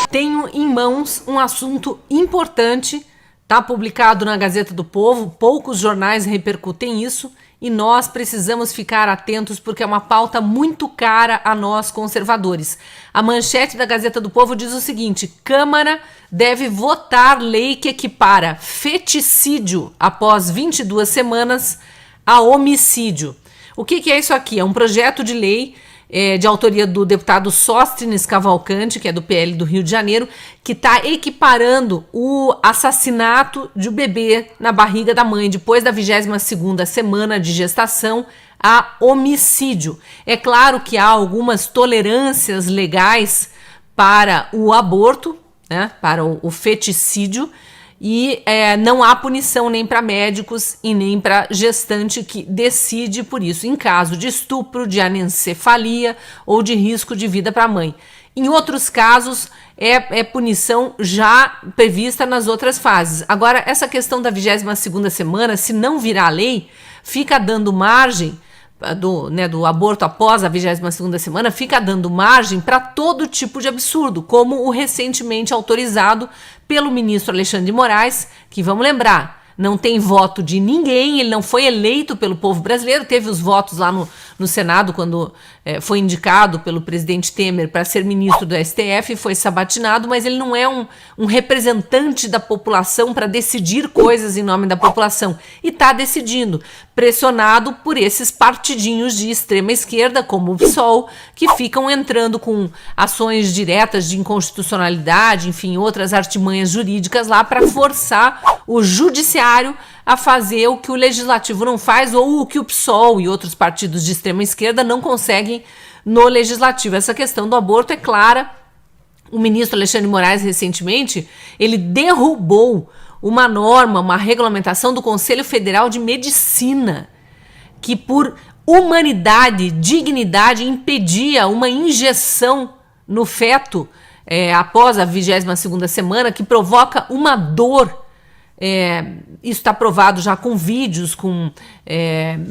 tenho em mãos um assunto importante, está publicado na Gazeta do Povo, poucos jornais repercutem isso e nós precisamos ficar atentos porque é uma pauta muito cara a nós conservadores. A manchete da Gazeta do Povo diz o seguinte: Câmara deve votar lei que equipara feticídio após 22 semanas a homicídio. O que é isso aqui? É um projeto de lei de autoria do deputado Sóstenes Cavalcante, que é do PL do Rio de Janeiro, que está equiparando o assassinato de um bebê na barriga da mãe depois da 22ª semana de gestação a homicídio. É claro que há algumas tolerâncias legais para o aborto, né, para o feticídio, e não há punição nem para médicos e nem para gestante que decide por isso, em caso de estupro, de anencefalia ou de risco de vida para a mãe. Em outros casos, é punição já prevista nas outras fases. Agora, essa questão da 22ª semana, se não virar lei, fica dando margem do aborto após a 22ª semana, fica dando margem para todo tipo de absurdo, como o recentemente autorizado pelo ministro Alexandre de Moraes, que, vamos lembrar, não tem voto de ninguém, ele não foi eleito pelo povo brasileiro, teve os votos lá no Senado quando foi indicado pelo presidente Temer para ser ministro do STF, foi sabatinado, mas ele não é um representante da população para decidir coisas em nome da população, e está decidindo, pressionado por esses partidinhos de extrema esquerda, como o PSOL, que ficam entrando com ações diretas de inconstitucionalidade, enfim, outras artimanhas jurídicas lá para forçar o judiciário a fazer o que o legislativo não faz ou o que o PSOL e outros partidos de extrema esquerda não conseguem no legislativo. Essa questão do aborto é clara. O ministro Alexandre de Moraes, recentemente, ele derrubou uma norma, uma regulamentação do Conselho Federal de Medicina, que por humanidade, dignidade, impedia uma injeção no feto após a 22ª semana, que provoca uma dor. Isso está provado já com vídeos, com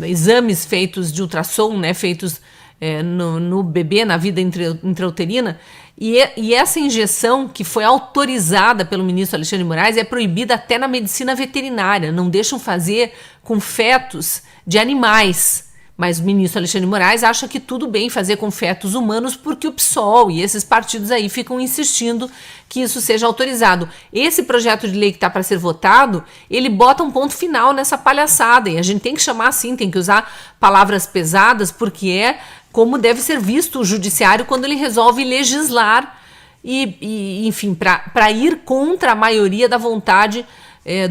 exames feitos de ultrassom, né, feitos no bebê, na vida intrauterina, e essa injeção que foi autorizada pelo ministro Alexandre de Moraes é proibida até na medicina veterinária, não deixam fazer com fetos de animais. Mas o ministro Alexandre de Moraes acha que tudo bem fazer com fetos humanos porque o PSOL e esses partidos aí ficam insistindo que isso seja autorizado. Esse projeto de lei que está para ser votado, ele bota um ponto final nessa palhaçada. E a gente tem que chamar assim, tem que usar palavras pesadas, porque é como deve ser visto o judiciário quando ele resolve legislar e enfim, para ir contra a maioria da vontade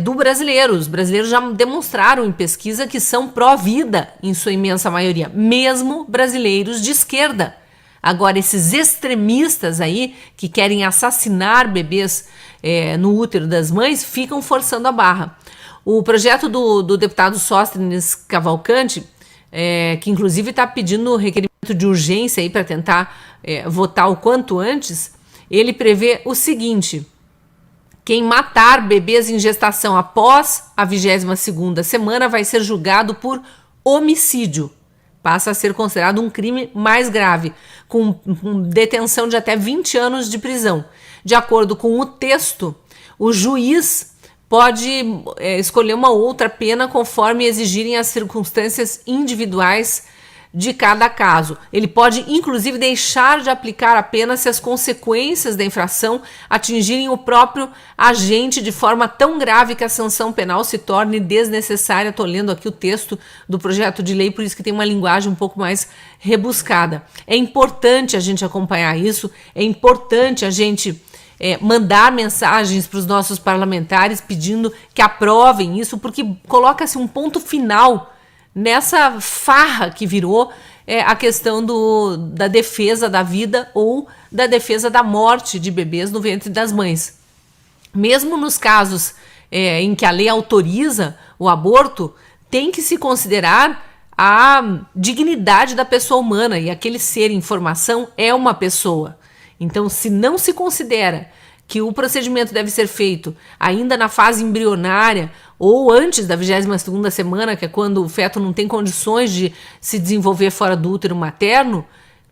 do brasileiro. Os brasileiros já demonstraram em pesquisa que são pró-vida em sua imensa maioria, mesmo brasileiros de esquerda. Agora, esses extremistas aí que querem assassinar bebês no útero das mães ficam forçando a barra. O projeto do deputado Sóstenes Cavalcante, que inclusive está pedindo requerimento de urgência aí para tentar votar o quanto antes, ele prevê o seguinte: quem matar bebês em gestação após a 22ª semana vai ser julgado por homicídio. Passa a ser considerado um crime mais grave, com detenção de até 20 anos de prisão. De acordo com o texto, o juiz pode escolher uma outra pena conforme exigirem as circunstâncias individuais de cada caso. Ele pode, inclusive, deixar de aplicar a pena se as consequências da infração atingirem o próprio agente de forma tão grave que a sanção penal se torne desnecessária. Estou lendo aqui o texto do projeto de lei, por isso que tem uma linguagem um pouco mais rebuscada. É importante a gente acompanhar isso, é importante a gente mandar mensagens para os nossos parlamentares pedindo que aprovem isso, porque coloca-se um ponto final nessa farra que virou a questão da defesa da vida ou da defesa da morte de bebês no ventre das mães. Mesmo nos casos em que a lei autoriza o aborto, tem que se considerar a dignidade da pessoa humana, e aquele ser em formação é uma pessoa. Então, se não se considera que o procedimento deve ser feito ainda na fase embrionária ou antes da 22ª semana, que é quando o feto não tem condições de se desenvolver fora do útero materno,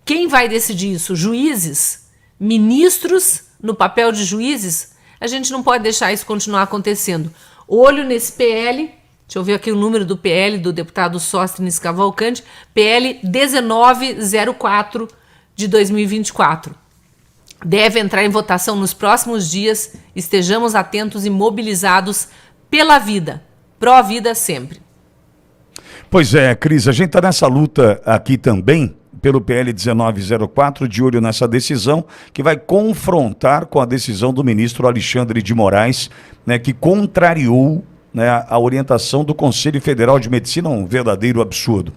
quem vai decidir isso? Juízes? ministros no papel de juízes, a gente não pode deixar isso continuar acontecendo. Olho nesse PL, deixa eu ver aqui o número do PL do deputado Sóstenes Cavalcante, PL 1904 de 2024. Deve entrar em votação nos próximos dias, estejamos atentos e mobilizados pela vida, pró-vida sempre. Pois é, Cris, a gente está nessa luta aqui também, pelo PL 1904, de olho nessa decisão, que vai confrontar com a decisão do ministro Alexandre de Moraes, né, que contrariou, né, a orientação do Conselho Federal de Medicina, um verdadeiro absurdo.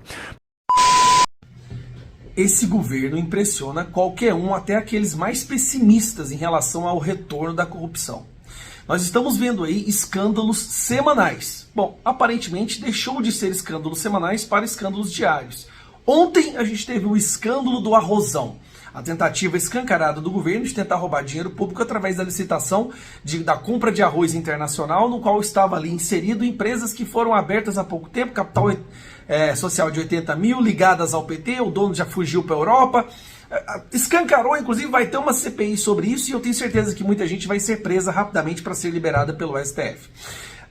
Esse governo impressiona qualquer um, até aqueles mais pessimistas em relação ao retorno da corrupção. Nós estamos vendo aí escândalos semanais. Bom, aparentemente deixou de ser escândalos semanais para escândalos diários. Ontem a gente teve o escândalo do arrozão, a tentativa escancarada do governo de tentar roubar dinheiro público através da licitação da compra de arroz internacional, no qual estava ali inserido empresas que foram abertas há pouco tempo, capital social de 80 mil, ligadas ao PT, o dono já fugiu para a Europa, escancarou, inclusive vai ter uma CPI sobre isso e eu tenho certeza que muita gente vai ser presa rapidamente para ser liberada pelo STF.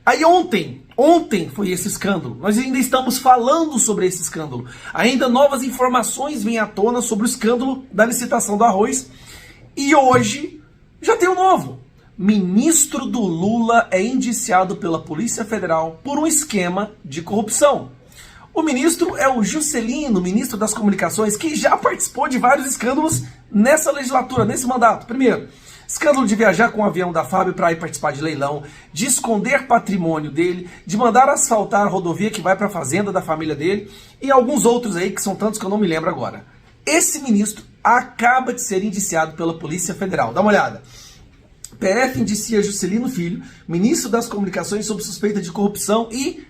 Aí ontem foi esse escândalo, nós ainda estamos falando sobre esse escândalo, ainda novas informações vêm à tona sobre o escândalo da licitação do arroz e hoje já tem um novo. Ministro do Lula é indiciado pela Polícia Federal por um esquema de corrupção. O ministro é o Juscelino, ministro das Comunicações, que já participou de vários escândalos nessa legislatura, nesse mandato. Primeiro, escândalo de viajar com o avião da FAB para ir participar de leilão, de esconder patrimônio dele, de mandar asfaltar a rodovia que vai para a fazenda da família dele e alguns outros aí que são tantos que eu não me lembro agora. Esse ministro acaba de ser indiciado pela Polícia Federal. Dá uma olhada. PF indicia Juscelino Filho, ministro das Comunicações, sob suspeita de corrupção e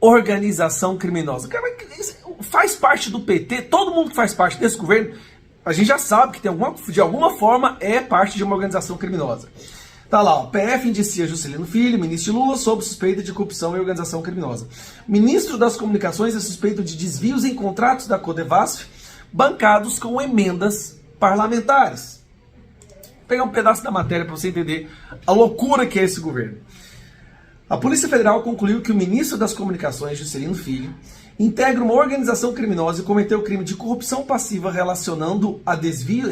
organização criminosa. Cara, faz parte do PT, todo mundo que faz parte desse governo, a gente já sabe que de alguma forma é parte de uma organização criminosa. Tá lá, ó, PF indicia Juscelino Filho, ministro Lula, sob suspeita de corrupção e organização criminosa. Ministro das Comunicações é suspeito de desvios em contratos da Codevasf, bancados com emendas parlamentares. Vou pegar um pedaço da matéria para você entender a loucura que é esse governo. A Polícia Federal concluiu que o ministro das Comunicações, Juscelino Filho, integra uma organização criminosa e cometeu crime de corrupção passiva relacionado a desvios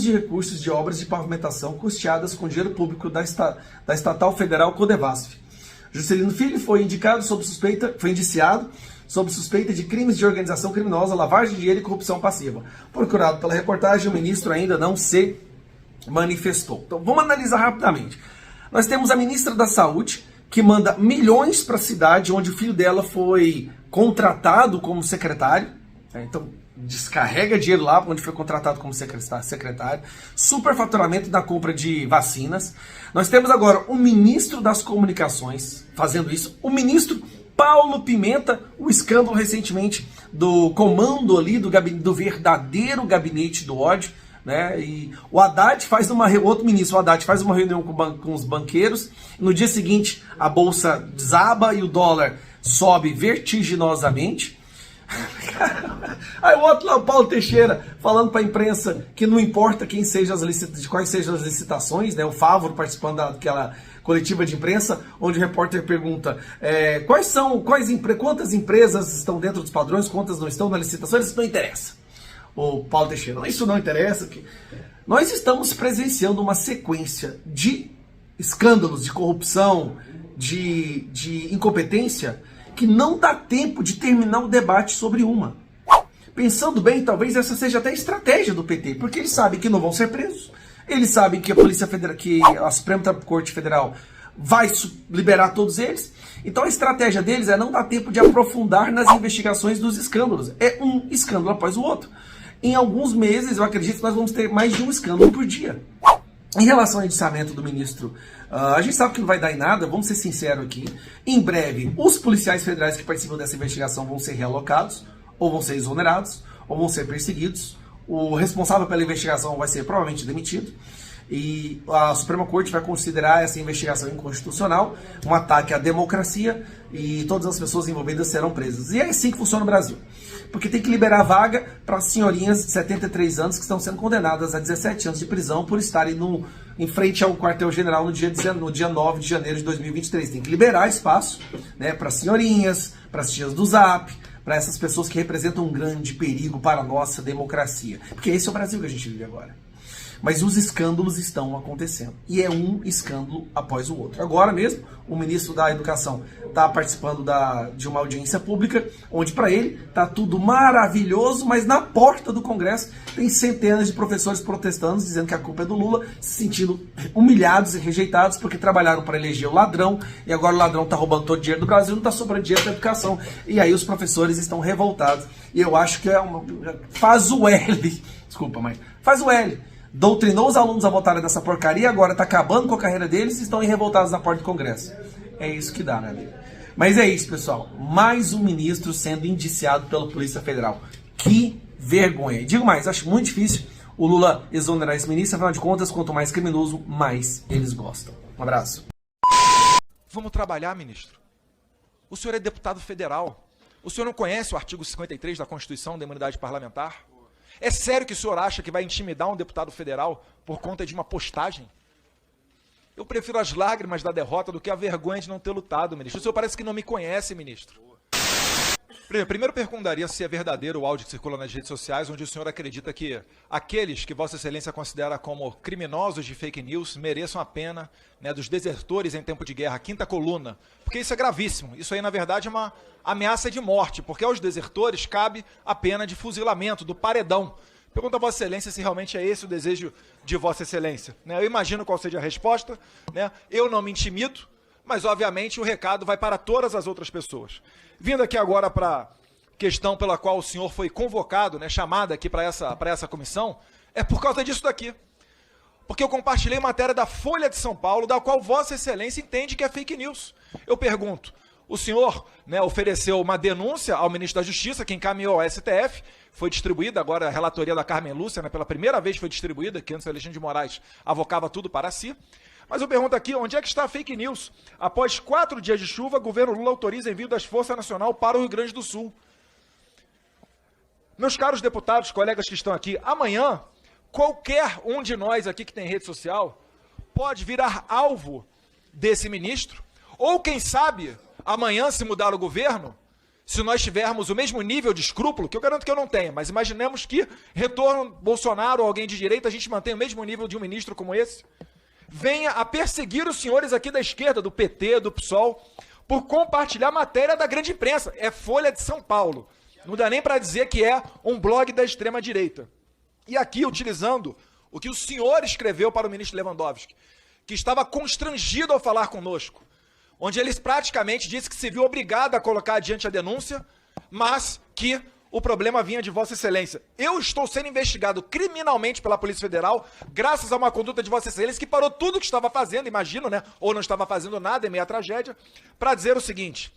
de recursos de obras de pavimentação custeadas com dinheiro público da estatal federal Codevasf. Juscelino Filho foi indiciado sob suspeita de crimes de organização criminosa, lavagem de dinheiro e corrupção passiva. Procurado pela reportagem, o ministro ainda não se manifestou. Então vamos analisar rapidamente. Nós temos a ministra da Saúde, que manda milhões para a cidade onde o filho dela foi contratado como secretário. Então, descarrega dinheiro lá onde foi contratado como secretário. Superfaturamento da compra de vacinas. Nós temos agora o ministro das Comunicações fazendo isso. O ministro Paulo Pimenta, o escândalo recentemente do comando ali do verdadeiro gabinete do ódio. Né? E o Haddad outro ministro, o Haddad faz uma reunião com os banqueiros, no dia seguinte a bolsa desaba e o dólar sobe vertiginosamente. Aí o outro lá, o Paulo Teixeira, falando para a imprensa que não importa quais sejam as licitações, né? O Fávoro participando daquela coletiva de imprensa, onde o repórter pergunta quantas empresas estão dentro dos padrões, quantas não estão na licitação, isso não interessa. O Paulo Teixeira, isso não interessa. Nós estamos presenciando uma sequência de escândalos, de corrupção, de incompetência, que não dá tempo de terminar o debate sobre uma. Pensando bem, talvez essa seja até a estratégia do PT, porque eles sabem que não vão ser presos, eles sabem que a Polícia Federal, que a Suprema Corte Federal vai liberar todos eles. Então a estratégia deles é não dar tempo de aprofundar nas investigações dos escândalos. É um escândalo após o outro. Em alguns meses, eu acredito que nós vamos ter mais de um escândalo por dia. Em relação ao indiciamento do ministro, a gente sabe que não vai dar em nada, vamos ser sinceros aqui. Em breve, os policiais federais que participam dessa investigação vão ser realocados, ou vão ser exonerados, ou vão ser perseguidos. O responsável pela investigação vai ser provavelmente demitido. E a Suprema Corte vai considerar essa investigação inconstitucional, um ataque à democracia, e todas as pessoas envolvidas serão presas. E é assim que funciona o Brasil. Porque tem que liberar vaga para senhorinhas de 73 anos que estão sendo condenadas a 17 anos de prisão por estarem em frente ao quartel-general no dia 9 de janeiro de 2023. Tem que liberar espaço, né, para senhorinhas, para as tias do Zap, para essas pessoas que representam um grande perigo para a nossa democracia. Porque esse é o Brasil que a gente vive agora. Mas os escândalos estão acontecendo. E é um escândalo após o outro. Agora mesmo, o ministro da Educação está participando de uma audiência pública, onde para ele está tudo maravilhoso, mas na porta do Congresso tem centenas de professores protestando, dizendo que a culpa é do Lula, se sentindo humilhados e rejeitados porque trabalharam para eleger o ladrão, e agora o ladrão está roubando todo o dinheiro do Brasil, não está sobrando dinheiro para a educação. E aí os professores estão revoltados. E eu acho que faz o L. Desculpa, mas faz o L. Doutrinou os alunos a votarem nessa porcaria, agora está acabando com a carreira deles e estão revoltados na porta do Congresso. É isso que dá, né, amigo? Mas é isso, pessoal. Mais um ministro sendo indiciado pela Polícia Federal. Que vergonha. E digo mais, acho muito difícil o Lula exonerar esse ministro, afinal de contas, quanto mais criminoso, mais eles gostam. Um abraço. Vamos trabalhar, ministro. O senhor é deputado federal. O senhor não conhece o artigo 53 da Constituição da Imunidade Parlamentar? É sério que o senhor acha que vai intimidar um deputado federal por conta de uma postagem? Eu prefiro as lágrimas da derrota do que a vergonha de não ter lutado, ministro. O senhor parece que não me conhece, ministro. Primeiro perguntaria se é verdadeiro o áudio que circula nas redes sociais, onde o senhor acredita que aqueles que Vossa Excelência considera como criminosos de fake news mereçam a pena, né, dos desertores em tempo de guerra, quinta coluna. Porque isso é gravíssimo. Isso aí, na verdade, é uma ameaça de morte, porque aos desertores cabe a pena de fuzilamento, do paredão. Pergunto a Vossa Excelência se realmente é esse o desejo de Vossa Excelência. Né? Eu imagino qual seja a resposta. Né? Eu não me intimido, mas, obviamente, o recado vai para todas as outras pessoas. Vindo aqui agora para a questão pela qual o senhor foi convocado, né, chamado aqui para essa comissão, é por causa disso daqui. Porque eu compartilhei matéria da Folha de São Paulo, da qual Vossa Excelência entende que é fake news. Eu pergunto, o senhor, né, ofereceu uma denúncia ao ministro da Justiça, que encaminhou ao STF, foi distribuída, agora a relatoria da Carmen Lúcia, né, pela primeira vez foi distribuída, que antes o Alexandre de Moraes avocava tudo para si. Mas eu pergunto aqui, onde é que está a fake news? Após 4 dias de chuva, o governo Lula autoriza envio das Forças Nacionais para o Rio Grande do Sul. Meus caros deputados, colegas que estão aqui, amanhã, qualquer um de nós aqui que tem rede social pode virar alvo desse ministro, ou quem sabe, amanhã, se mudar o governo, se nós tivermos o mesmo nível de escrúpulo, que eu garanto que eu não tenho, mas imaginemos que retorno Bolsonaro ou alguém de direita, a gente mantém o mesmo nível de um ministro como esse, venha a perseguir os senhores aqui da esquerda, do PT, do PSOL, por compartilhar matéria da grande imprensa. É Folha de São Paulo. Não dá nem para dizer que é um blog da extrema-direita. E aqui, utilizando o que o senhor escreveu para o ministro Lewandowski, que estava constrangido ao falar conosco, onde ele praticamente disse que se viu obrigado a colocar adiante a denúncia, mas que o problema vinha de Vossa Excelência. Eu estou sendo investigado criminalmente pela Polícia Federal, graças a uma conduta de Vossa Excelência, que parou tudo o que estava fazendo, imagino, né? Ou não estava fazendo nada, em meio à tragédia, para dizer o seguinte: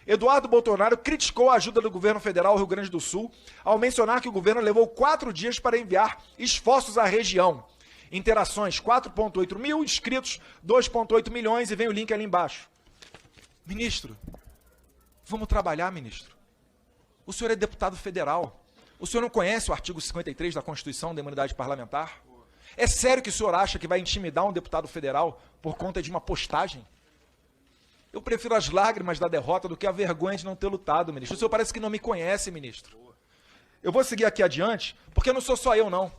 Eduardo Bolsonaro criticou a ajuda do governo federal ao Rio Grande do Sul, ao mencionar que o governo levou 4 dias para enviar esforços à região. Interações, 4,8 mil, inscritos, 2,8 milhões, e vem o link ali embaixo. Ministro, vamos trabalhar, ministro. O senhor é deputado federal. O senhor não conhece o artigo 53 da Constituição da Imunidade Parlamentar? É sério que o senhor acha que vai intimidar um deputado federal por conta de uma postagem? Eu prefiro as lágrimas da derrota do que a vergonha de não ter lutado, ministro. O senhor parece que não me conhece, ministro. Eu vou seguir aqui adiante, porque não sou só eu, não.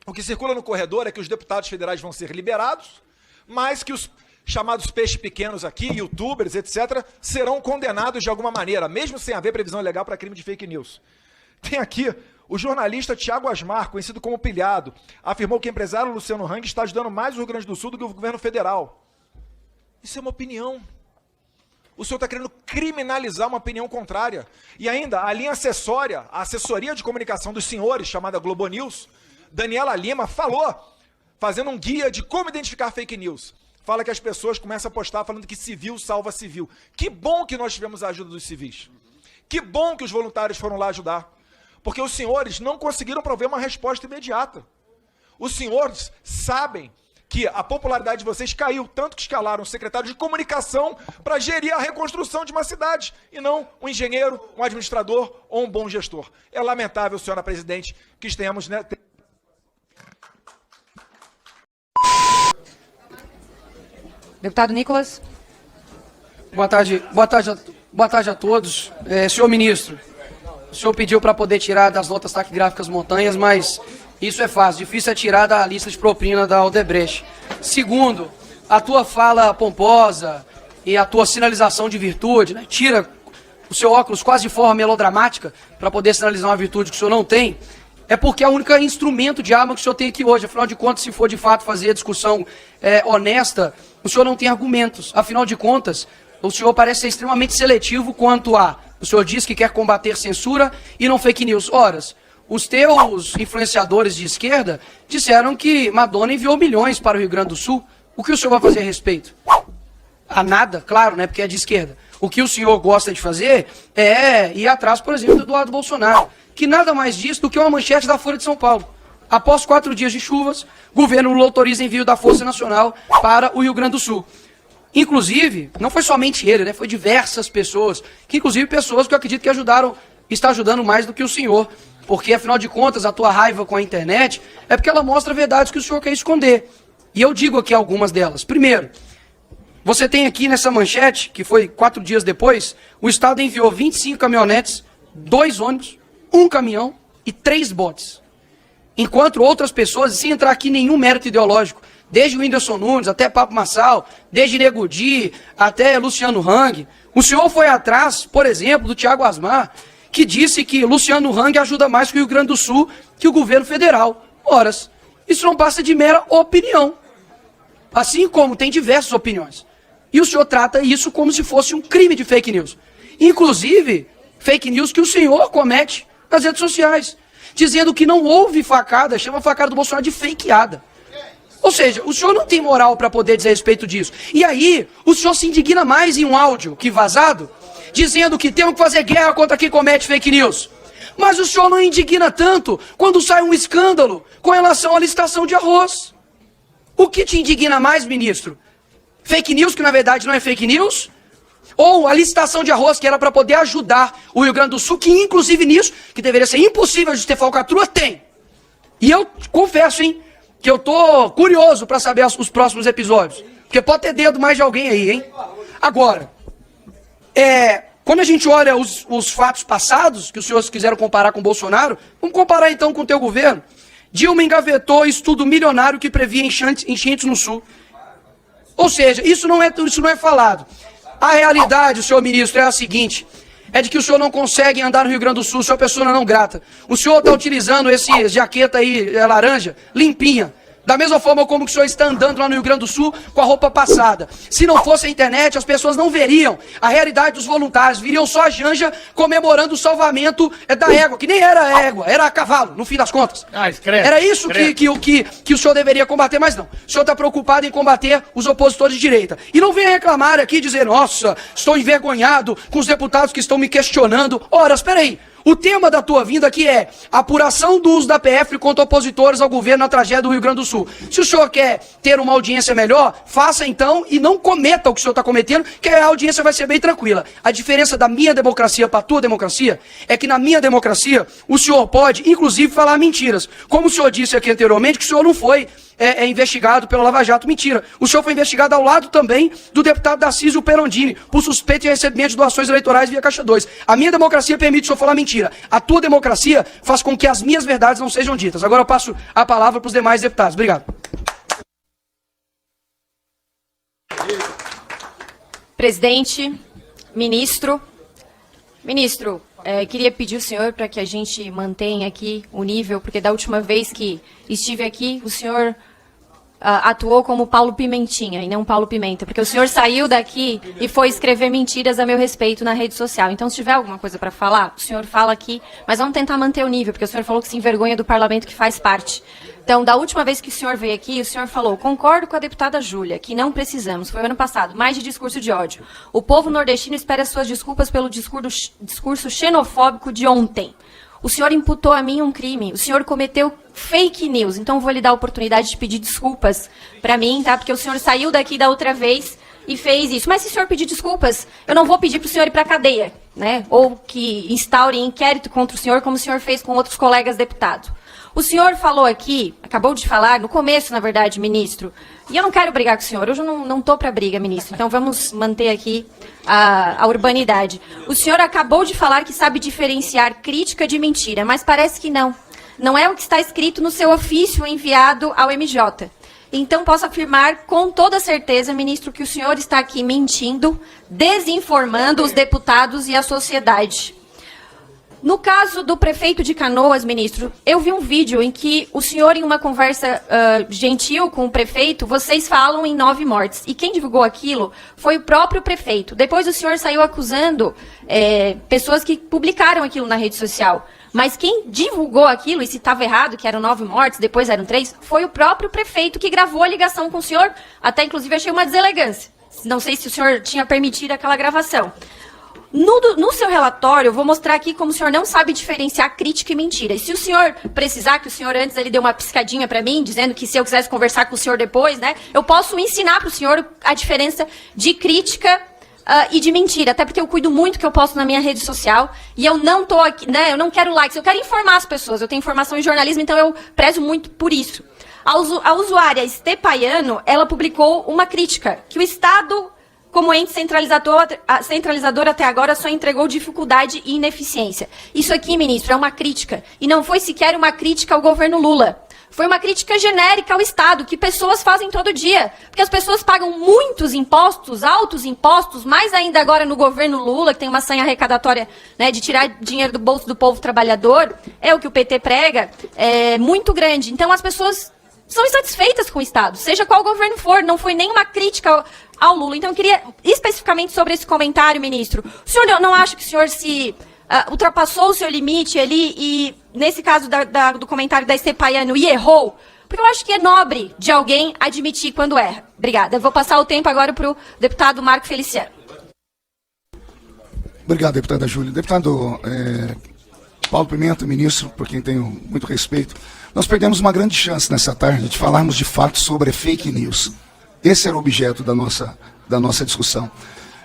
O que circula no corredor é que os deputados federais vão ser liberados, mas que os chamados peixes pequenos aqui, youtubers, etc., serão condenados de alguma maneira, mesmo sem haver previsão legal para crime de fake news. Tem aqui o jornalista Tiago Asmar, conhecido como Pilhado, afirmou que o empresário Luciano Hang está ajudando mais o Rio Grande do Sul do que o governo federal. Isso é uma opinião. O senhor está querendo criminalizar uma opinião contrária. E ainda, a linha acessória, a assessoria de comunicação dos senhores, chamada Globo News, Daniela Lima, falou, fazendo um guia de como identificar fake news. Fala que as pessoas começam a postar falando que civil salva civil. Que bom que nós tivemos a ajuda dos civis. Que bom que os voluntários foram lá ajudar. Porque os senhores não conseguiram prover uma resposta imediata. Os senhores sabem que a popularidade de vocês caiu, tanto que escalaram um secretário de comunicação para gerir a reconstrução de uma cidade, e não um engenheiro, um administrador ou um bom gestor. É lamentável, senhora presidente, que estejamos... Né, Deputado Nicolas. Boa tarde a todos. Senhor ministro, o senhor pediu para poder tirar das notas taquigráficas montanhas, mas isso é fácil, difícil é tirar da lista de propina da Odebrecht. Segundo, a tua fala pomposa e a tua sinalização de virtude, né? Tira o seu óculos quase de forma melodramática para poder sinalizar uma virtude que o senhor não tem, é porque é o único instrumento de arma que o senhor tem aqui hoje. Afinal de contas, se for de fato fazer a discussão honesta, o senhor não tem argumentos. Afinal de contas, o senhor parece ser extremamente seletivo quanto a... O senhor diz que quer combater censura e não fake news. Ora, os teus influenciadores de esquerda disseram que Madonna enviou milhões para o Rio Grande do Sul. O que o senhor vai fazer a respeito? A nada, claro, né, porque é de esquerda. O que o senhor gosta de fazer é ir atrás, por exemplo, do Eduardo Bolsonaro, que nada mais diz do que uma manchete da Folha de São Paulo. Após 4 dias de chuvas, o governo Lula autoriza envio da Força Nacional para o Rio Grande do Sul. Inclusive, não foi somente ele, né? Foi diversas pessoas, que inclusive pessoas que eu acredito que está ajudando mais do que o senhor, porque afinal de contas a tua raiva com a internet é porque ela mostra verdades que o senhor quer esconder. E eu digo aqui algumas delas. Primeiro, você tem aqui nessa manchete, que foi 4 dias depois, o Estado enviou 25 caminhonetes, 2 ônibus, 1 caminhão e 3 botes. Enquanto outras pessoas, sem entrar aqui em nenhum mérito ideológico, desde o Whindersson Nunes até Papo Massal, desde Nego Di até Luciano Hang, o senhor foi atrás, por exemplo, do Thiago Asmar, que disse que Luciano Hang ajuda mais que o Rio Grande do Sul que o governo federal. Ora, isso não passa de mera opinião. Assim como tem diversas opiniões. E o senhor trata isso como se fosse um crime de fake news. Inclusive, fake news que o senhor comete nas redes sociais, dizendo que não houve facada, chama a facada do Bolsonaro de fakeada. Ou seja, o senhor não tem moral para poder dizer a respeito disso. E aí, o senhor se indigna mais em um áudio que vazado, dizendo que temos que fazer guerra contra quem comete fake news. Mas o senhor não indigna tanto quando sai um escândalo com relação à licitação de arroz. O que te indigna mais, ministro? Fake news, que na verdade não é fake news? Ou a licitação de arroz, que era para poder ajudar o Rio Grande do Sul, que inclusive nisso, que deveria ser impossível de ter falcatrua, tem. E eu confesso, hein, que eu tô curioso para saber os próximos episódios. Porque pode ter dedo mais de alguém aí, hein? Agora, quando a gente olha os fatos passados, que os senhores quiseram comparar com o Bolsonaro, vamos comparar então com o teu governo. Dilma engavetou estudo milionário que previa enchentes no Sul. Ou seja, isso não é falado. A realidade, senhor ministro, é a seguinte: é de que o senhor não consegue andar no Rio Grande do Sul, o senhor é pessoa não grata. O senhor está utilizando esse jaqueta aí, laranja, limpinha. Da mesma forma como que o senhor está andando lá no Rio Grande do Sul com a roupa passada. Se não fosse a internet, as pessoas não veriam a realidade dos voluntários, viriam só a Janja comemorando o salvamento da égua, que nem era égua, era cavalo, no fim das contas. Era isso que o senhor deveria combater, mas não. O senhor está preocupado em combater os opositores de direita. E não venha reclamar aqui e dizer, nossa, estou envergonhado com os deputados que estão me questionando. Ora, espera aí. O tema da tua vinda aqui é apuração do uso da PF contra opositores ao governo na tragédia do Rio Grande do Sul. Se o senhor quer ter uma audiência melhor, faça então e não cometa o que o senhor está cometendo, que a audiência vai ser bem tranquila. A diferença da minha democracia para a tua democracia é que na minha democracia o senhor pode, inclusive, falar mentiras. Como o senhor disse aqui anteriormente, que o senhor não foi investigado pelo Lava Jato. Mentira. O senhor foi investigado ao lado também do deputado Darcísio Perondini por suspeita de recebimento de doações eleitorais via Caixa 2. A minha democracia permite o senhor falar mentira. A tua democracia faz com que as minhas verdades não sejam ditas. Agora eu passo a palavra para os demais deputados. Obrigado. Presidente, ministro, queria pedir ao senhor para que a gente mantenha aqui o nível, porque da última vez que estive aqui, o senhor atuou como Paulo Pimentinha e não Paulo Pimenta, porque o senhor saiu daqui e foi escrever mentiras a meu respeito na rede social. Então, se tiver alguma coisa para falar, o senhor fala aqui, mas vamos tentar manter o nível, porque o senhor falou que se envergonha do parlamento que faz parte. Então, da última vez que o senhor veio aqui, o senhor falou, concordo com a deputada Júlia, que não precisamos, foi ano passado, mais de discurso de ódio. O povo nordestino espera suas desculpas pelo discurso xenofóbico de ontem. O senhor imputou a mim um crime, o senhor cometeu fake news, então eu vou lhe dar a oportunidade de pedir desculpas para mim, tá? Porque o senhor saiu daqui da outra vez e fez isso. Mas se o senhor pedir desculpas, eu não vou pedir para o senhor ir para a cadeia, né? Ou que instaurem inquérito contra o senhor, como o senhor fez com outros colegas deputados. O senhor falou aqui, acabou de falar, no começo, na verdade, ministro, e eu não quero brigar com o senhor, hoje eu não estou para briga, ministro, então vamos manter aqui a urbanidade. O senhor acabou de falar que sabe diferenciar crítica de mentira, mas parece que não. Não é o que está escrito no seu ofício enviado ao MJ. Então, posso afirmar com toda certeza, ministro, que o senhor está aqui mentindo, desinformando os deputados e a sociedade. No caso do prefeito de Canoas, ministro, eu vi um vídeo em que o senhor, em uma conversa gentil com o prefeito, vocês falam em 9 mortes. E quem divulgou aquilo foi o próprio prefeito. Depois o senhor saiu acusando pessoas que publicaram aquilo na rede social. Mas quem divulgou aquilo, e se estava errado, que eram 9 mortes, depois eram 3, foi o próprio prefeito que gravou a ligação com o senhor. Até, inclusive, achei uma deselegância. Não sei se o senhor tinha permitido aquela gravação. No seu relatório, eu vou mostrar aqui como o senhor não sabe diferenciar crítica e mentira. E se o senhor precisar, que o senhor antes ele deu uma piscadinha para mim, dizendo que se eu quisesse conversar com o senhor depois, né, eu posso ensinar para o senhor a diferença de crítica e de mentira. Até porque eu cuido muito que eu posto na minha rede social e eu não tô aqui, né, eu não quero likes, eu quero informar as pessoas. Eu tenho formação em jornalismo, então eu prezo muito por isso. A usuária Estepaiano, ela publicou uma crítica que o Estado, como ente centralizador até agora, só entregou dificuldade e ineficiência. Isso aqui, ministro, é uma crítica. E não foi sequer uma crítica ao governo Lula. Foi uma crítica genérica ao Estado, que pessoas fazem todo dia. Porque as pessoas pagam muitos impostos, altos impostos, mais ainda agora no governo Lula, que tem uma sanha arrecadatória, né, de tirar dinheiro do bolso do povo trabalhador, é o que o PT prega, é muito grande. Então as pessoas são insatisfeitas com o Estado, seja qual governo for, não foi nenhuma crítica ao Lula. Então, eu queria, especificamente sobre esse comentário, ministro, o senhor não acha que o senhor se ultrapassou o seu limite ali e, nesse caso do comentário da Estepaiano, e errou? Porque eu acho que é nobre de alguém admitir quando erra. Obrigada. Eu vou passar o tempo agora para o deputado Marco Feliciano. Obrigado, deputada Júlia. Deputado Paulo Pimenta, ministro, por quem tenho muito respeito, nós perdemos uma grande chance nessa tarde de falarmos de fato sobre fake news. Esse era o objeto da nossa discussão.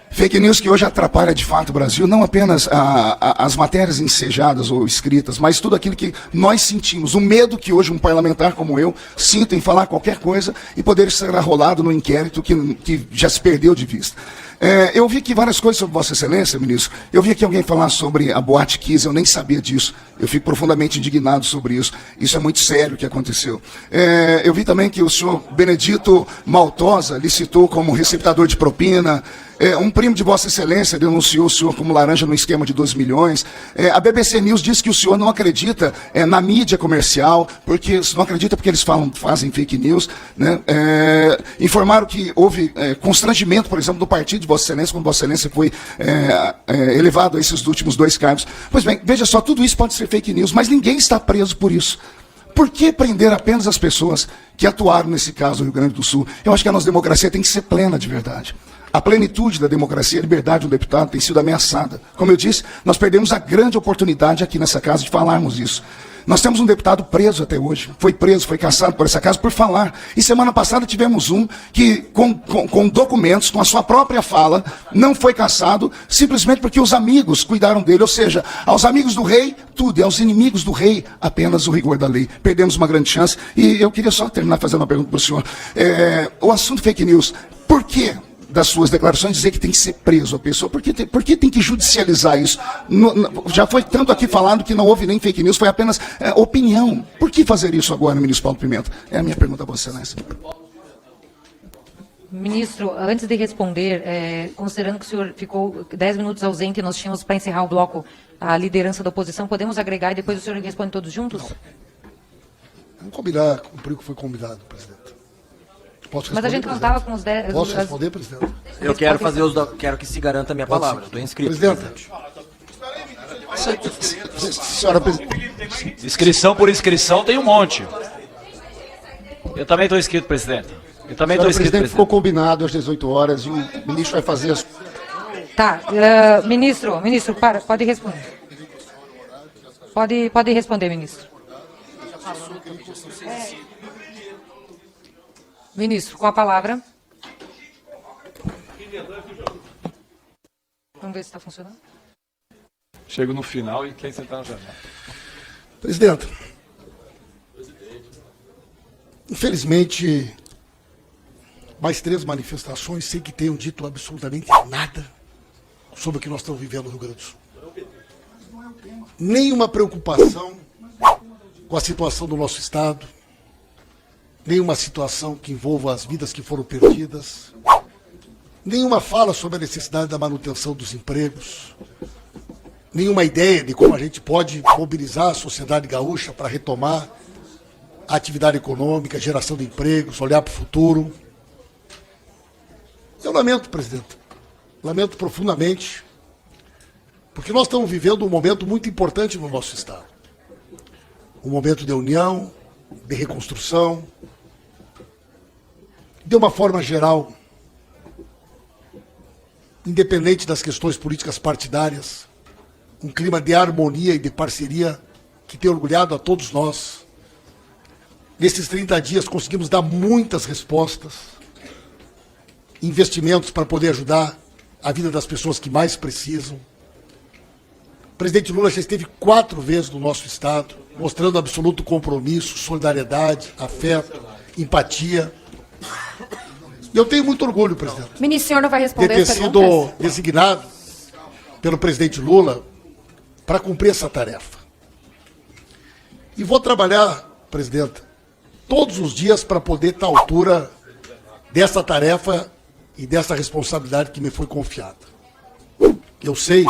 Fake news que hoje atrapalha de fato o Brasil, não apenas as matérias ensejadas ou escritas, mas tudo aquilo que nós sentimos, o medo que hoje um parlamentar como eu sinto em falar qualquer coisa e poder ser arrolado no inquérito que já se perdeu de vista. Eu ouvi aqui várias coisas sobre Vossa Excelência, ministro. Eu vi aqui alguém falar sobre a Boate Kiss, eu nem sabia disso. Eu fico profundamente indignado sobre isso. Isso é muito sério o que aconteceu. Eu vi também que o senhor Benedito Maltosa licitou como receptador de propina. Um primo de Vossa Excelência denunciou o senhor como laranja no esquema de 12 milhões. A BBC News disse que o senhor não acredita na mídia comercial, porque não acredita porque eles fazem fake news, né? Informaram que houve constrangimento, por exemplo, do partido de Vossa Excelência, quando Vossa Excelência foi elevado a esses últimos 2 cargos. Pois bem, veja só, tudo isso pode ser fake news, mas ninguém está preso por isso. Por que prender apenas as pessoas que atuaram nesse caso no Rio Grande do Sul? Eu acho que a nossa democracia tem que ser plena de verdade. A plenitude da democracia, a liberdade do deputado tem sido ameaçada. Como eu disse, nós perdemos a grande oportunidade aqui nessa casa de falarmos isso. Nós temos um deputado preso até hoje, foi preso, foi cassado por essa casa por falar. E semana passada tivemos um que, com documentos, com a sua própria fala, não foi cassado, simplesmente porque os amigos cuidaram dele. Ou seja, aos amigos do rei, tudo, e aos inimigos do rei, apenas o rigor da lei. Perdemos uma grande chance. E eu queria só terminar fazendo uma pergunta para o senhor. O assunto fake news, por quê das suas declarações dizer que tem que ser preso a pessoa? Por que tem que judicializar isso? Já foi tanto aqui falado que não houve nem fake news, foi apenas opinião. Por que fazer isso agora, ministro Paulo Pimenta? É a minha pergunta a Vossa Excelência. Ministro, antes de responder, considerando que o senhor ficou 10 minutos ausente e nós tínhamos para encerrar o bloco a liderança da oposição, podemos agregar e depois o senhor responde todos juntos? Vamos combinar, cumprir o que foi combinado, presidente. Mas a gente não estava com os 10... Posso responder, presidente? Eu quero fazer quero que se garanta a minha palavra. Estou inscrito, presidente. Senhora presidente. Inscrição por inscrição tem um monte. Eu também estou inscrito, presidente. Eu também estou inscrito, presidente. Ficou combinado às 18 horas e o ministro vai fazer as... Tá, ministro, pode responder. Pode responder, ministro. Ministro, com a palavra. Vamos ver se está funcionando. Chego no final e quem sentar na janela. Presidente, infelizmente, mais 3 manifestações sem que tenham dito absolutamente nada sobre o que nós estamos vivendo no Rio Grande do Sul. Nenhuma preocupação com a situação do nosso Estado, nenhuma situação que envolva as vidas que foram perdidas, nenhuma fala sobre a necessidade da manutenção dos empregos, nenhuma ideia de como a gente pode mobilizar a sociedade gaúcha para retomar a atividade econômica, a geração de empregos, olhar para o futuro. Eu lamento, presidente, lamento profundamente, porque nós estamos vivendo um momento muito importante no nosso Estado. Um momento de união, de reconstrução. De uma forma geral, independente das questões políticas partidárias, um clima de harmonia e de parceria que tem orgulhado a todos nós. Nesses 30 dias conseguimos dar muitas respostas, investimentos para poder ajudar a vida das pessoas que mais precisam. O presidente Lula já esteve 4 vezes no nosso Estado, mostrando absoluto compromisso, solidariedade, afeto, empatia. E eu tenho muito orgulho, presidente, Ministro, o senhor não vai responder de ter as sido perguntas? designado pelo presidente Lula para cumprir essa tarefa. E vou trabalhar, presidente, todos os dias para poder estar à altura dessa tarefa e dessa responsabilidade que me foi confiada. Eu sei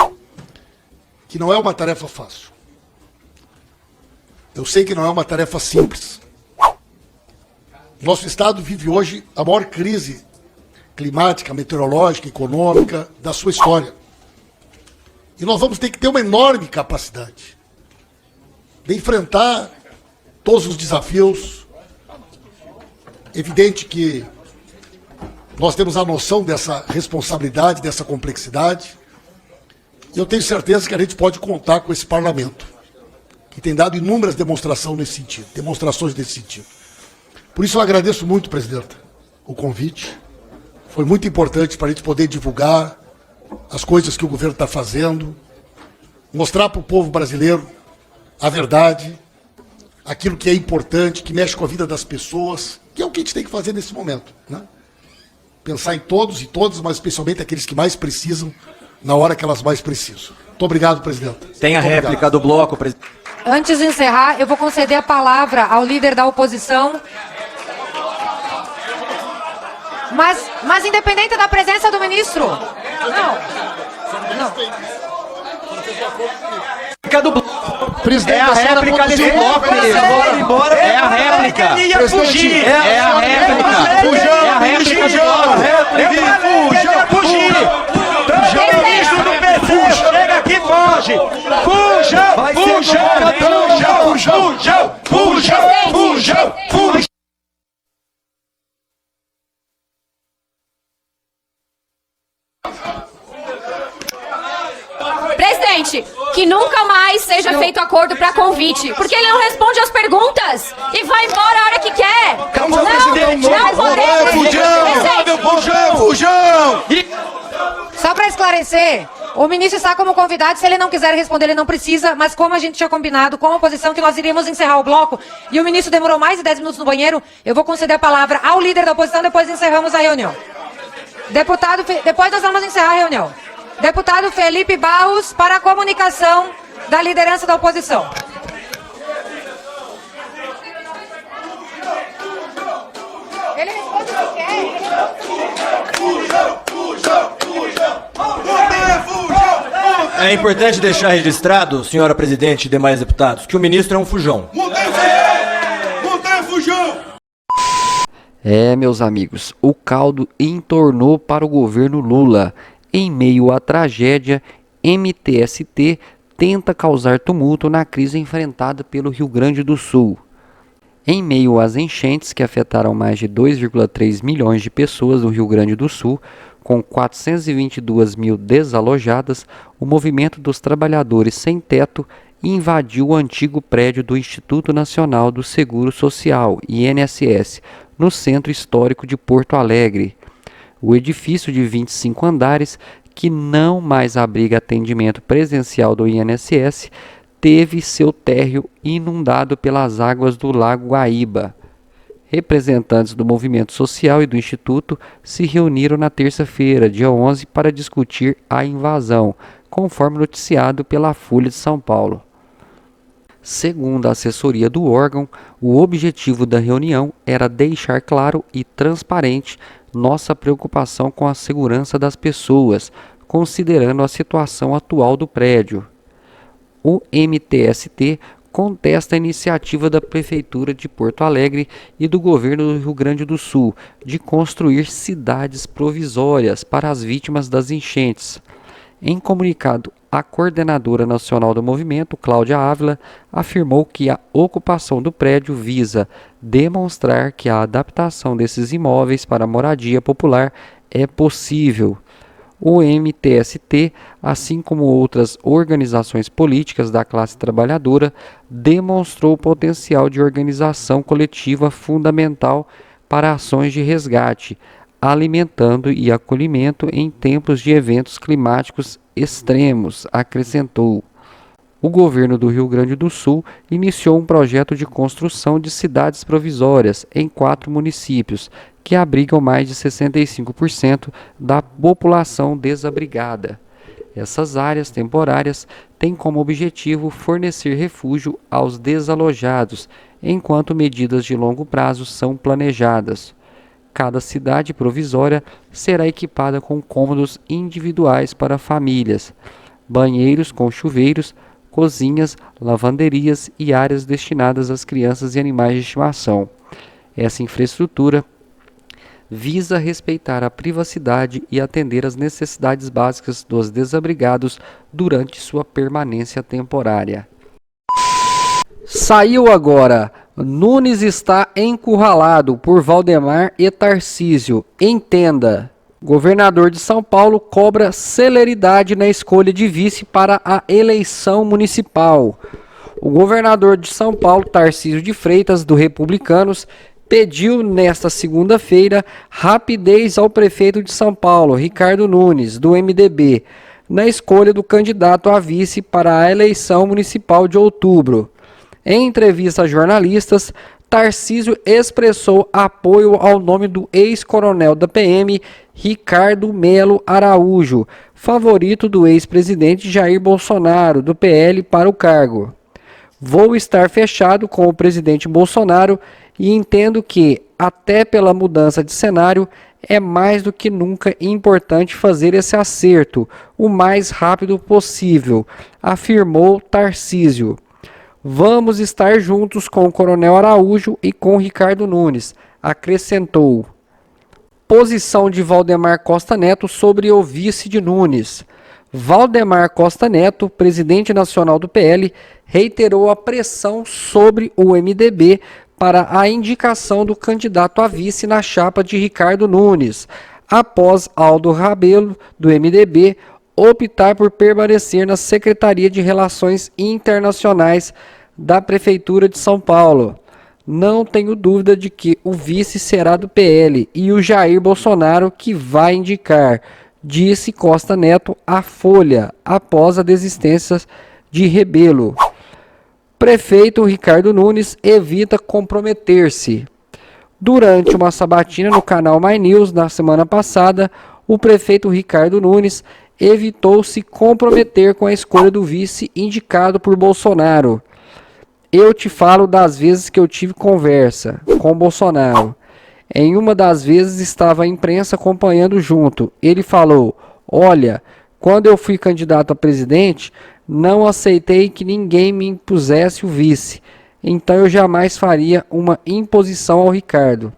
que não é uma tarefa fácil. Eu sei que não é uma tarefa simples. Nosso Estado vive hoje a maior crise climática, meteorológica, econômica da sua história. E nós vamos ter que ter uma enorme capacidade de enfrentar todos os desafios. Evidente que nós temos a noção dessa responsabilidade, dessa complexidade. E eu tenho certeza que a gente pode contar com esse parlamento, que tem dado inúmeras demonstrações nesse sentido. Por isso eu agradeço muito, presidente, o convite. Foi muito importante para a gente poder divulgar as coisas que o governo está fazendo, mostrar para o povo brasileiro a verdade, aquilo que é importante, que mexe com a vida das pessoas, que é o que a gente tem que fazer nesse momento, né? Pensar em todos e todas, mas especialmente aqueles que mais precisam, na hora que elas mais precisam. Muito obrigado, presidente. Tem a réplica do bloco, presidente. Antes de encerrar, eu vou conceder a palavra ao líder da oposição. Mas independente da presença do ministro. Não. É a réplica desse bloco, ministro. É a réplica. Fugir. É a réplica. É a réplica do bloco. Ministro do PC, chega aqui, foge. Fujam. Presidente, que nunca mais seja feito acordo para convite, porque ele não responde às perguntas e vai embora a hora que quer. Não podemos. Fujão. Só para esclarecer, o ministro está como convidado, se ele não quiser responder, ele não precisa, mas como a gente tinha combinado com a oposição que nós iríamos encerrar o bloco e o ministro demorou mais de 10 minutos no banheiro, eu vou conceder a palavra ao líder da oposição, depois encerramos a reunião. Depois nós vamos encerrar a reunião. Deputado Felipe Barros, para a comunicação da liderança da oposição. Ele responde o que quer. É importante deixar registrado, senhora presidente e demais deputados, que o ministro é um fujão. Meus amigos, o caldo entornou para o governo Lula. Em meio à tragédia, MTST tenta causar tumulto na crise enfrentada pelo Rio Grande do Sul. Em meio às enchentes que afetaram mais de 2,3 milhões de pessoas no Rio Grande do Sul, com 422 mil desalojadas, o movimento dos trabalhadores sem teto invadiu o antigo prédio do Instituto Nacional do Seguro Social, INSS, no centro histórico de Porto Alegre. O edifício de 25 andares, que não mais abriga atendimento presencial do INSS, teve seu térreo inundado pelas águas do Lago Guaíba. Representantes do movimento social e do Instituto se reuniram na terça-feira, dia 11, para discutir a invasão, conforme noticiado pela Folha de São Paulo. Segundo a assessoria do órgão, o objetivo da reunião era deixar claro e transparente nossa preocupação com a segurança das pessoas, considerando a situação atual do prédio. O MTST contesta a iniciativa da Prefeitura de Porto Alegre e do governo do Rio Grande do Sul de construir cidades provisórias para as vítimas das enchentes. Em comunicado, a coordenadora nacional do movimento, Cláudia Ávila, afirmou que a ocupação do prédio visa demonstrar que a adaptação desses imóveis para moradia popular é possível. O MTST, assim como outras organizações políticas da classe trabalhadora, demonstrou o potencial de organização coletiva fundamental para ações de resgate, alimentando e acolhimento em tempos de eventos climáticos extremos, acrescentou. O governo do Rio Grande do Sul iniciou um projeto de construção de cidades provisórias em 4 municípios, que abrigam mais de 65% da população desabrigada. Essas áreas temporárias têm como objetivo fornecer refúgio aos desalojados, enquanto medidas de longo prazo são planejadas. Cada cidade provisória será equipada com cômodos individuais para famílias, banheiros com chuveiros, cozinhas, lavanderias e áreas destinadas às crianças e animais de estimação. Essa infraestrutura visa respeitar a privacidade e atender às necessidades básicas dos desabrigados durante sua permanência temporária. Saiu agora. Nunes está encurralado por Valdemar e Tarcísio. Entenda. Governador de São Paulo cobra celeridade na escolha de vice para a eleição municipal. O governador de São Paulo, Tarcísio de Freitas, do Republicanos, pediu nesta segunda-feira rapidez ao prefeito de São Paulo, Ricardo Nunes, do MDB, na escolha do candidato a vice para a eleição municipal de outubro. Em entrevista a jornalistas, Tarcísio expressou apoio ao nome do ex-coronel da PM, Ricardo Melo Araújo, favorito do ex-presidente Jair Bolsonaro, do PL, para o cargo. Vou estar fechado com o presidente Bolsonaro e entendo que, até pela mudança de cenário, é mais do que nunca importante fazer esse acerto o mais rápido possível, afirmou Tarcísio. Vamos estar juntos com o Coronel Araújo e com Ricardo Nunes, acrescentou. Posição de Valdemar Costa Neto sobre o vice de Nunes. Valdemar Costa Neto, presidente nacional do PL, reiterou a pressão sobre o MDB para a indicação do candidato a vice na chapa de Ricardo Nunes, após Aldo Rabelo, do MDB, optar por permanecer na Secretaria de Relações Internacionais da Prefeitura de São Paulo. Não tenho dúvida de que o vice será do PL e o Jair Bolsonaro que vai indicar, disse Costa Neto à Folha, após a desistência de Rebelo. Prefeito Ricardo Nunes evita comprometer-se. Durante uma sabatina no canal My News na semana passada, o prefeito Ricardo Nunes evitou se comprometer com a escolha do vice indicado por Bolsonaro. Eu te falo das vezes que eu tive conversa com Bolsonaro. Em uma das vezes estava a imprensa acompanhando junto. Ele falou, olha, quando eu fui candidato a presidente, não aceitei que ninguém me impusesse o vice. Então eu jamais faria uma imposição ao Ricardo.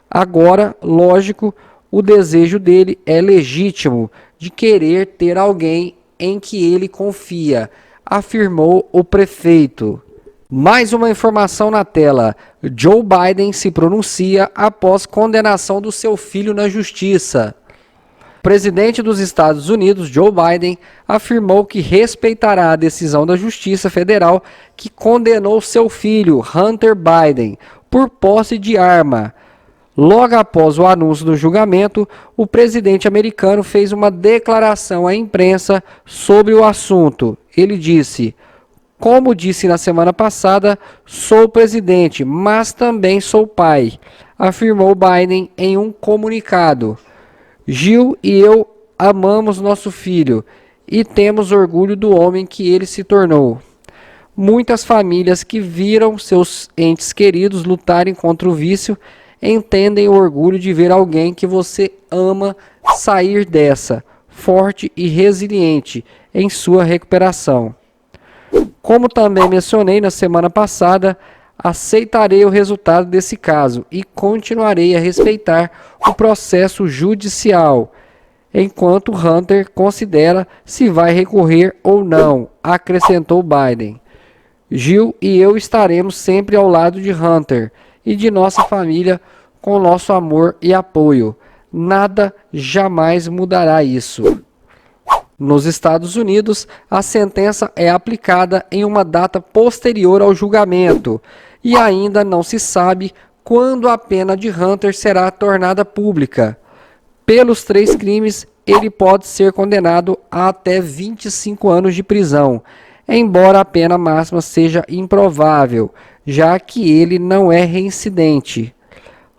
Agora, lógico, o desejo dele é legítimo de querer ter alguém em que ele confia, afirmou o prefeito. Mais uma informação na tela. Joe Biden se pronuncia após condenação do seu filho na justiça. O presidente dos Estados Unidos, Joe Biden, afirmou que respeitará a decisão da Justiça Federal que condenou seu filho, Hunter Biden, por posse de arma. Logo após o anúncio do julgamento, o presidente americano fez uma declaração à imprensa sobre o assunto. Ele disse: "Como disse na semana passada, sou presidente, mas também sou pai", afirmou Biden em um comunicado. "Jill e eu amamos nosso filho e temos orgulho do homem que ele se tornou. Muitas famílias que viram seus entes queridos lutarem contra o vício entendem o orgulho de ver alguém que você ama sair dessa, forte e resiliente em sua recuperação. Como também mencionei na semana passada, aceitarei o resultado desse caso e continuarei a respeitar o processo judicial, enquanto Hunter considera se vai recorrer ou não", acrescentou Biden. "Jill e eu estaremos sempre ao lado de Hunter e de nossa família com nosso amor e apoio. Nada jamais mudará isso." Nos Estados Unidos, a sentença é aplicada em uma data posterior ao julgamento e ainda não se sabe quando a pena de Hunter será tornada pública. Pelos 3 crimes, ele pode ser condenado a até 25 anos de prisão, embora a pena máxima seja improvável, já que ele não é reincidente.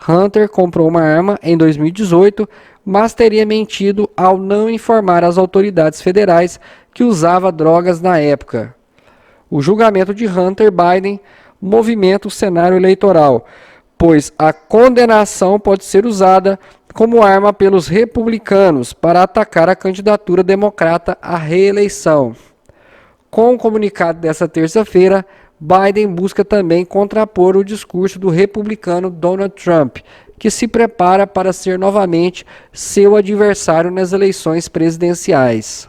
Hunter comprou uma arma em 2018, mas teria mentido ao não informar as autoridades federais que usava drogas na época. O julgamento de Hunter Biden movimenta o cenário eleitoral, pois a condenação pode ser usada como arma pelos republicanos para atacar a candidatura democrata à reeleição. Com o comunicado dessa terça-feira, Biden busca também contrapor o discurso do republicano Donald Trump, que se prepara para ser novamente seu adversário nas eleições presidenciais.